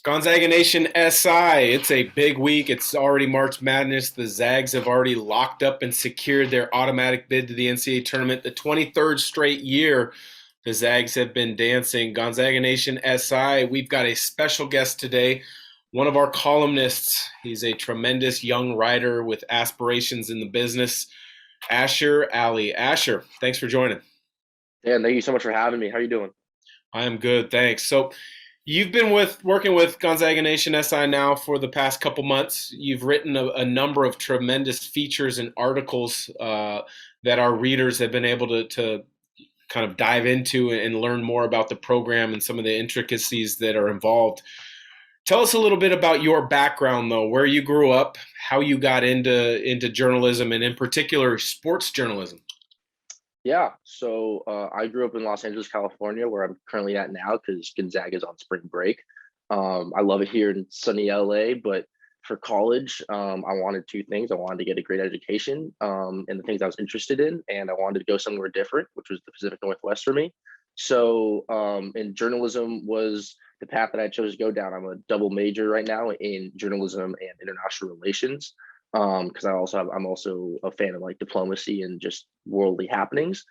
Gonzaga Nation SI. It's a big week. It's already March Madness. The Zags have already locked up and secured their automatic bid to the NCAA tournament. The 23rd straight year the Zags have been dancing. Gonzaga Nation SI. We've got a special guest today, one of our columnists. He's a tremendous young writer with aspirations in the business. Asher Ali. Asher, thanks for joining. Dan, thank you so much for having me. How are you doing? I am good, thanks. So, you've been working with Gonzaga Nation SI now for the past couple months. You've written a number of tremendous features and articles that our readers have been able to kind of dive into and learn more about the program and some of the intricacies that are involved. Tell us a little bit about your background, though, where you grew up, how you got into journalism, and in particular, sports journalism. I grew up in Los Angeles, California, where I'm currently at now because Gonzaga is on spring break. I love it here in sunny LA, but for college, I wanted two things. I wanted to get a great education in the things I was interested in, and I wanted to go somewhere different, which was the Pacific Northwest for me. And journalism was the path that I chose to go down. I'm a double major right now in journalism and international relations because I'm also a fan of like diplomacy and just worldly happenings.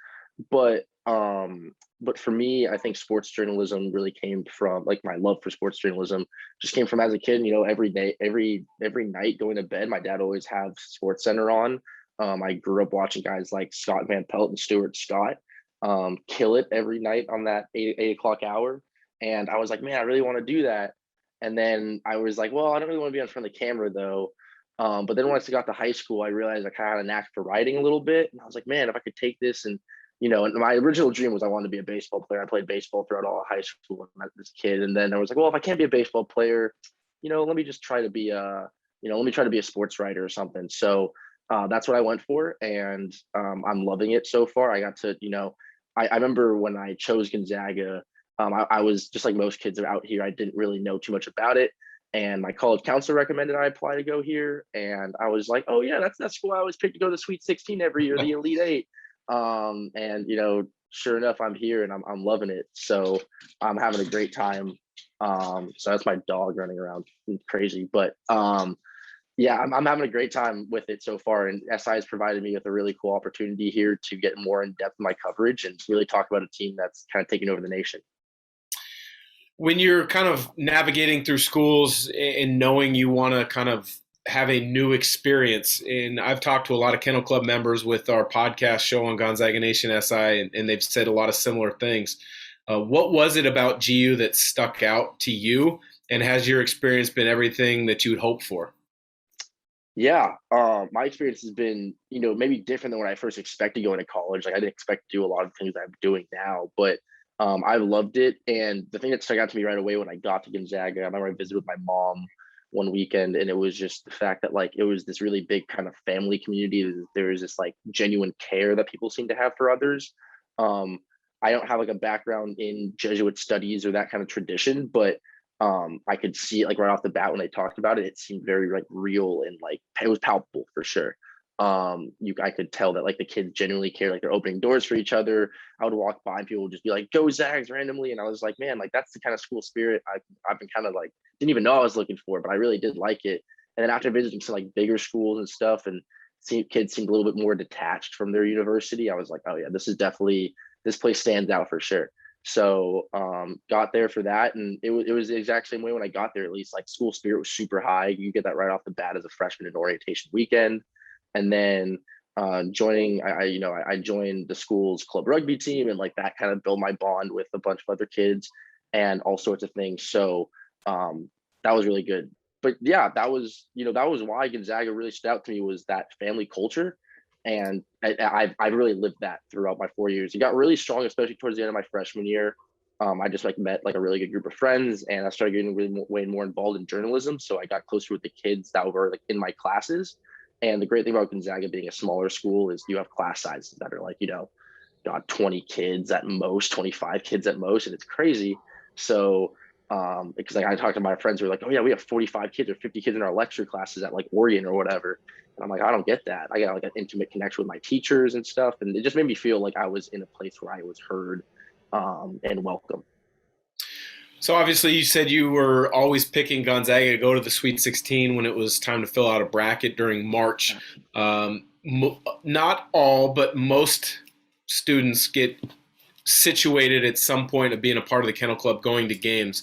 But but for me, I think sports journalism really came from like my love for sports journalism just came from as a kid. You know, every day, every night going to bed, my dad always have Sports Center on. I grew up watching guys like Scott Van Pelt and Stuart Scott kill it every night on that eight o'clock hour, and I was like, man, I really want to do that. And then I was like, well, I don't really want to be in front of the camera though. But then once I got to high school, I realized I kind of had a knack for writing a little bit. And I was like, man, if I could take this and my original dream was I wanted to be a baseball player. I played baseball throughout all of high school as a kid. And then I was like, well, if I can't be a baseball player, let me just try to be let me try to be a sports writer or something. So that's what I went for. And I'm loving it so far. I got to, I remember when I chose Gonzaga, I was just like most kids out here. I didn't really know too much about it, and my college counselor recommended I apply to go here. And I was like, oh yeah, that's cool. I always picked to go to the Sweet 16 every year, the Elite Eight. And sure enough, I'm here and I'm loving it. So I'm having a great time. So that's my dog running around crazy, but yeah, I'm having a great time with it so far. And SI has provided me with a really cool opportunity here to get more in depth in my coverage and really talk about a team that's kind of taking over the nation. When you're kind of navigating through schools and knowing you want to kind of have a new experience, and I've talked to a lot of Kennel Club members with our podcast show on Gonzaga Nation SI, and they've said a lot of similar things. What was it about GU that stuck out to you, and has your experience been everything that you'd hoped for? Yeah, my experience has been, maybe different than what I first expected going to college. Like I didn't expect to do a lot of things that I'm doing now, but I've loved it. And the thing that stuck out to me right away when I got to Gonzaga, I remember I visited with my mom one weekend, and it was just the fact that like it was this really big kind of family community. There was this like genuine care that people seem to have for others. Um, I don't have like a background in Jesuit studies or that kind of tradition, but I could see it like right off the bat when they talked about it. It seemed very like real and like it was palpable for sure. I could tell that like the kids genuinely care, like they're opening doors for each other. I would walk by and people would just be like, "Go Zags!" randomly, and I was like, man, like that's the kind of school spirit I've been kind of like didn't even know I was looking for, but I really did like it. And then after visiting some like bigger schools and stuff, and seeing kids seemed a little bit more detached from their university, I was like, oh yeah, this place stands out for sure. So got there for that, and it was the exact same way when I got there. At least like school spirit was super high. You get that right off the bat as a freshman in orientation weekend, and then joining I joined the school's club rugby team, and like that kind of built my bond with a bunch of other kids and all sorts of things. So that was really good. But yeah, that was why Gonzaga really stood out to me was that family culture, and I really lived that throughout my 4 years. It got really strong, especially towards the end of my freshman year. I just like met like a really good group of friends, and I started getting really way more involved in journalism. So I got closer with the kids that were like in my classes. And the great thing about Gonzaga being a smaller school is you have class sizes that are like got 20 kids at most, 25 kids at most, and it's crazy. So because like I talked to my friends who were like, oh yeah, we have 45 kids or 50 kids in our lecture classes at like Oregon or whatever. And I'm like, I don't get that. I got like an intimate connection with my teachers and stuff. And it just made me feel like I was in a place where I was heard and welcome. So obviously, you said you were always picking Gonzaga to go to the Sweet 16 when it was time to fill out a bracket during March. Not all, but most students get situated at some point of being a part of the Kennel Club, going to games.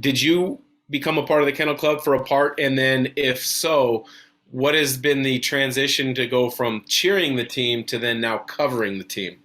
Did you become a part of the Kennel Club for a part? And then, if so, what has been the transition to go from cheering the team to then now covering the team?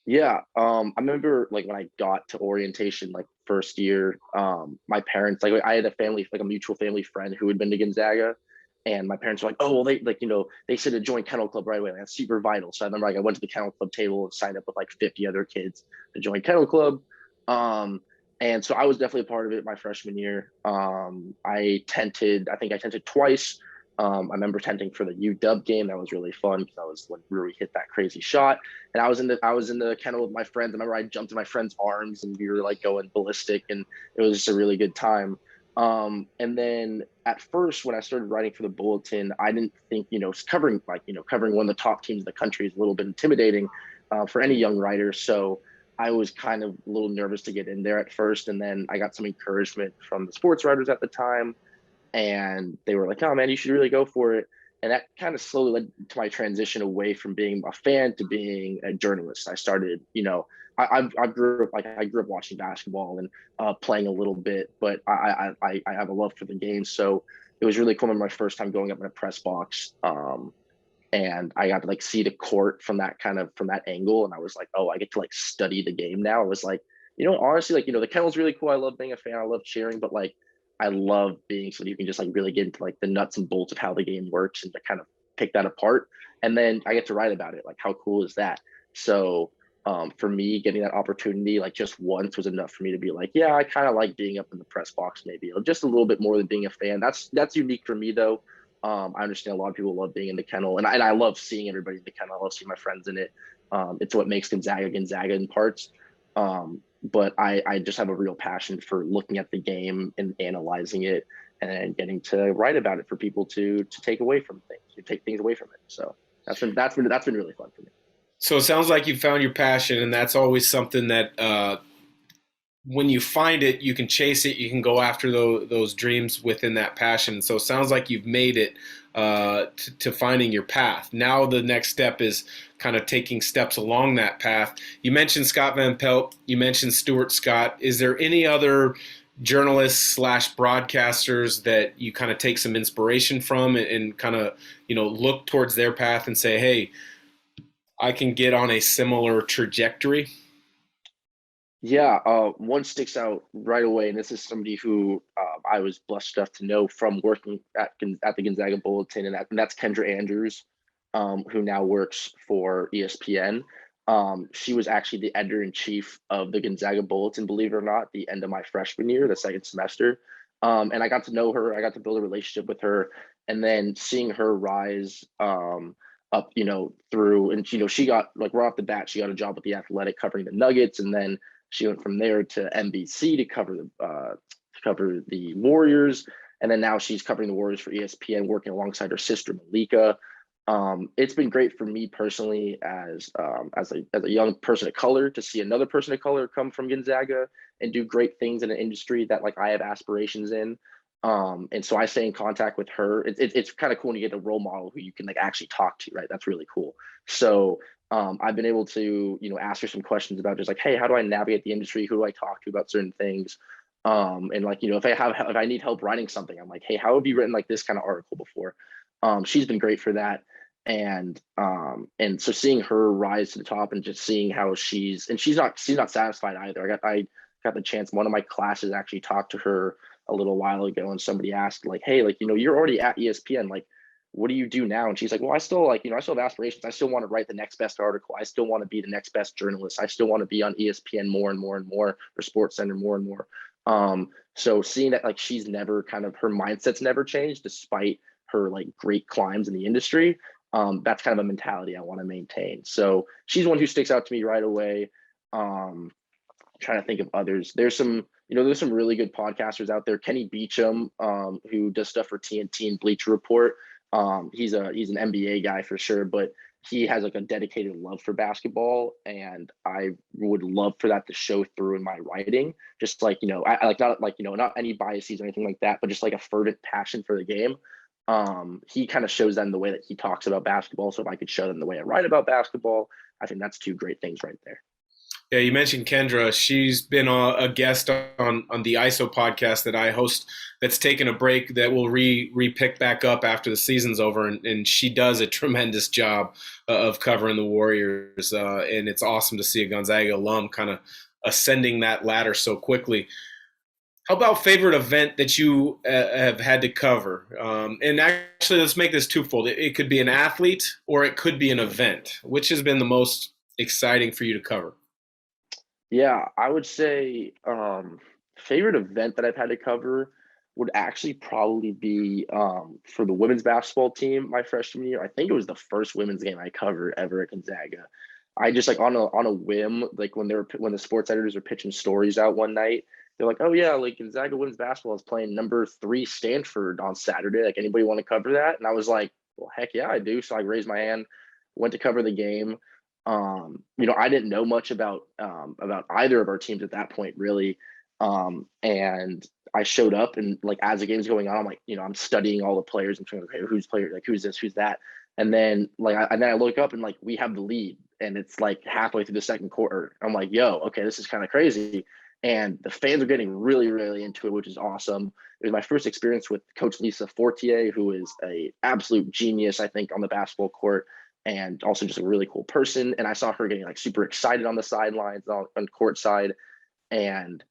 Yeah, I remember like when I got to orientation, like first year, my parents, like I had a family, like a mutual family friend who had been to Gonzaga, and my parents were like, "Oh, well, they like they said to join Kennel Club right away. Like, that's super vital." So I remember like I went to the Kennel Club table and signed up with like 50 other kids to join Kennel Club, um, and so I was definitely a part of it my freshman year. I think I tented twice. I remember tenting for the UW game. That was really fun because that was when Rui hit that crazy shot, and I was in the kennel with my friends. I remember I jumped in my friend's arms and we were like going ballistic, and it was just a really good time. And then at first, when I started writing for the Bulletin, I didn't think covering one of the top teams in the country is a little bit intimidating for any young writer. So I was kind of a little nervous to get in there at first, and then I got some encouragement from the sports writers at the time, and they were like, "Oh man, you should really go for it." And that kind of slowly led to my transition away from being a fan to being a journalist. I started, I grew up watching basketball and playing a little bit, but I have a love for the game. So it was really cool. My first time going up in a press box, and I got to like see the court from that angle, and I was like, oh, I get to like study the game now. I was like, honestly, like the kennel's really cool. I love being a fan. I love cheering, but like I love being so you can just like really get into like the nuts and bolts of how the game works and to kind of pick that apart. And then I get to write about it. Like, how cool is that? So for me, getting that opportunity like just once was enough for me to be like, yeah, I kind of like being up in the press box, maybe just a little bit more than being a fan. That's unique for me though. I understand a lot of people love being in the kennel, and I love seeing everybody in the kennel. I love seeing my friends in it. It's what makes Gonzaga Gonzaga in parts. But I just have a real passion for looking at the game and analyzing it and getting to write about it for people to take away from things, to take things away from it. So that's been really fun for me. So it sounds like you found your passion, and that's always something that when you find it, you can chase it, you can go after those dreams within that passion. So it sounds like you've made it to finding your path. Now the next step is kind of taking steps along that path. You mentioned Scott Van Pelt, you mentioned Stuart Scott. Is there any other journalists slash broadcasters that you kind of take some inspiration from and kind of look towards their path and say, hey, I can get on a similar trajectory? Yeah, one sticks out right away, and this is somebody who I was blessed enough to know from working at the Gonzaga Bulletin, and that's Kendra Andrews, who now works for ESPN. She was actually the editor in chief of the Gonzaga Bulletin, believe it or not, the end of my freshman year, the second semester. And I got to know her, I got to build a relationship with her, and then seeing her rise up, through, and she got like right off the bat, she got a job with the Athletic covering the Nuggets, and then she went from there to NBC to cover the Warriors, and then now she's covering the Warriors for ESPN, working alongside her sister Malika. It's been great for me personally as a young person of color to see another person of color come from Gonzaga and do great things in an industry that like I have aspirations in. And so I stay in contact with her. It's kind of cool when you get a role model who you can like actually talk to, right? That's really cool. So I've been able to ask her some questions about just like, hey, how do I navigate the industry? Who do I talk to about certain things? And like if I need help writing something, I'm like, hey, how have you written like this kind of article before? She's been great for that. And so seeing her rise to the top and just seeing how she's not satisfied either. I got the chance, one of my classes actually talked to her a little while ago, and somebody asked like, hey, like you're already at ESPN, like what do you do now? And she's like, well, I still I still have aspirations. I still want to write the next best article. I still want to be the next best journalist. I still want to be on ESPN more and more and more, or Sports Center more and more. So seeing that like she's never her mindset's never changed despite her like great climbs in the industry. That's kind of a mentality I want to maintain. So she's one who sticks out to me right away. Trying to think of others. There's some really good podcasters out there. Kenny Beecham, who does stuff for TNT and Bleacher Report. He's an NBA guy for sure, but he has like a dedicated love for basketball, and I would love for that to show through in my writing. Just like, I like, not like, not any biases or anything like that, but just like a fervent passion for the game. He kind of shows that in the way that he talks about basketball. So if I could show them the way I write about basketball, I think that's two great things right there. Yeah, you mentioned Kendra. She's been a guest on the ISO podcast that I host. That's taken a break that will re pick back up after the season's over, and she does a tremendous job of covering the Warriors. And it's awesome to see a Gonzaga alum kind of ascending that ladder so quickly. How about favorite event that you have had to cover? And actually, let's make this twofold. It could be an athlete or it could be an event. Which has been the most exciting for you to cover? Yeah, I would say favorite event that I've had to cover would actually probably be for the women's basketball team my freshman year. I think it was the first women's game I covered ever at Gonzaga. I just like on a whim, like when the sports editors were pitching stories out one night, they're like, "Oh yeah, like Gonzaga women's basketball is playing number 3 Stanford on Saturday. Like anybody want to cover that?" And I was like, "Well, heck yeah, I do." So I raised my hand, went to cover the game. I didn't know much about either of our teams at that point, really. And I showed up, and like as the game's going on, I'm like, I'm studying all the players and trying to, okay, who's player, like who's this, who's that, and then I look up and like we have the lead, and it's like halfway through the second quarter. I'm like, yo, okay, this is kind of crazy. And the fans are getting really, really into it, which is awesome. It was my first experience with Coach Lisa Fortier, who is a absolute genius, I think, on the basketball court, and also just a really cool person. And I saw her getting like super excited on the sidelines on court side, and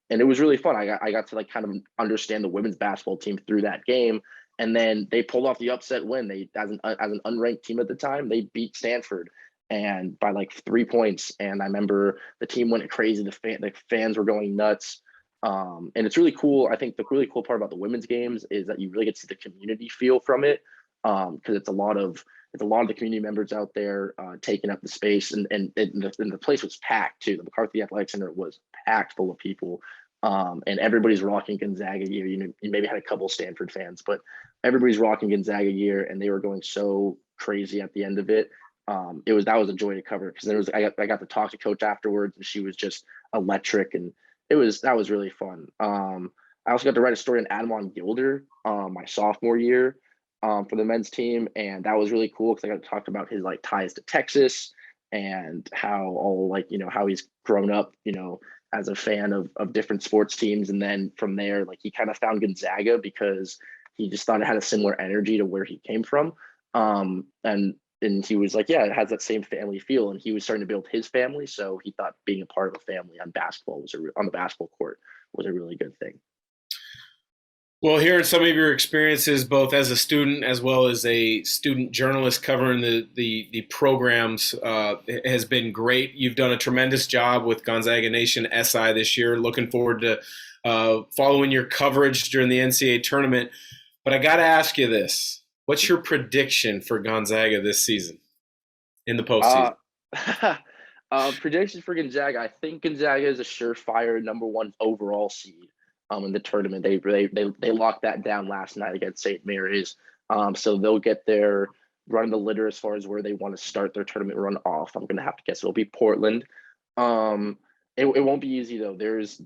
it was really fun. I got to like kind of understand the women's basketball team through that game. And then they pulled off the upset win. They as an unranked team at the time, they beat Stanford and by like 3 points. And I remember the team went crazy. The fans were going nuts. And it's really cool. I think the really cool part about the women's games is that you really get to see the community feel from it, because it's a lot of the community members out there taking up the space, and the place was packed too. The McCarthy Athletic Center was packed full of people, and everybody's rocking Gonzaga gear. You maybe had a couple Stanford fans, but everybody's rocking Gonzaga gear, and they were going so crazy at the end of it. That was a joy to cover, because I got to talk to Coach afterwards, and she was just electric, and that was really fun. I also got to write a story on Adamon Gilder my sophomore year, for the men's team, and that was really cool because I got to talk about his like ties to Texas, and how all like how he's grown up, as a fan of different sports teams, and then from there like he kind of found Gonzaga because he just thought it had a similar energy to where he came from, and he was like, yeah, it has that same family feel, and he was starting to build his family, so he thought being a part of a family on on the basketball court was a really good thing. Well, hearing some of your experiences, both as a student as well as a student journalist covering the programs, has been great. You've done a tremendous job with Gonzaga Nation SI this year. Looking forward to following your coverage during the NCAA tournament. But I got to ask you this: what's your prediction for Gonzaga this season in the Uh, postseason? Predictions for Gonzaga. I think Gonzaga is a surefire number 1 overall seed in the tournament. They locked that down last night against St. Mary's. So they'll get their run of the litter as far as where they want to start their tournament run off. I'm gonna have to guess it'll be Portland. Um, it won't be easy though. There's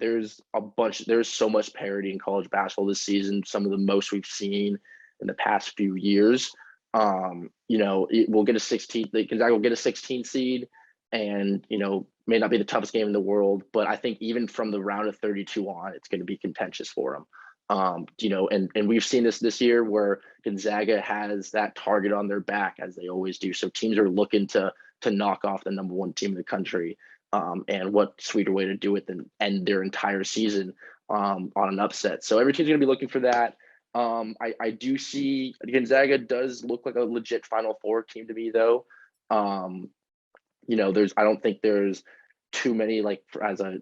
so much parity in college basketball this season, some of the most we've seen in the past few years. We'll get a 16. Gonzaga will get a 16 seed, and may not be the toughest game in the world, but I think even from the round of 32 on, it's going to be contentious for them. And we've seen this year where Gonzaga has that target on their back, as they always do. So teams are looking to knock off the number 1 team in the country. And what sweeter way to do it than end their entire season on an upset? So every team's going to be looking for that. I do see Gonzaga does look like a legit Final Four team to me, though. I don't think there's too many, like, as a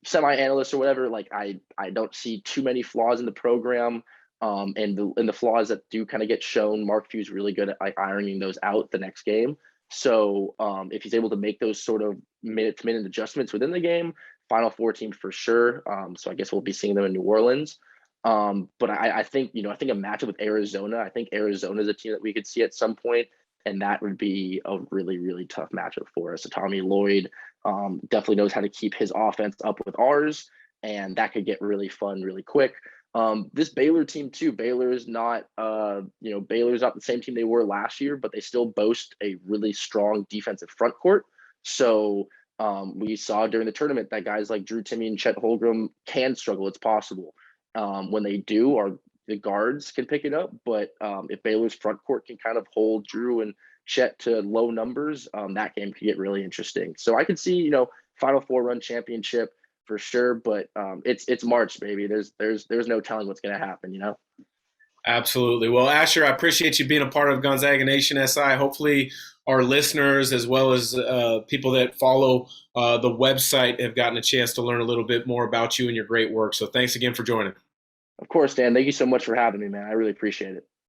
semi analyst or whatever. Like I don't see too many flaws in the program. And the flaws that do kind of get shown, Mark Few's really good at like ironing those out the next game. So if he's able to make those sort of minute-to-minute adjustments within the game, Final Four team for sure. So I guess we'll be seeing them in New Orleans. But I think a matchup with Arizona. I think Arizona is a team that we could see at some point. and that would be a really, really tough matchup for us. So Tommy Lloyd definitely knows how to keep his offense up with ours, and that could get really fun really quick. This Baylor team too. Baylor's not, Baylor's not the same team they were last year, but they still boast a really strong defensive front court. So we saw during the tournament that guys like Drew Timme and Chet Holmgren can struggle. It's possible. When they do, the guards can pick it up. But if Baylor's front court can kind of hold Drew and Chet to low numbers, that game could get really interesting. So I could see, Final Four run championship for sure, but it's March, baby. There's no telling what's going to happen. Absolutely. Well, Asher, I appreciate you being a part of Gonzaga Nation SI. Hopefully, our listeners, as well as people that follow the website, have gotten a chance to learn a little bit more about you and your great work. So thanks again for joining. Of course, Dan. Thank you so much for having me, man. I really appreciate it.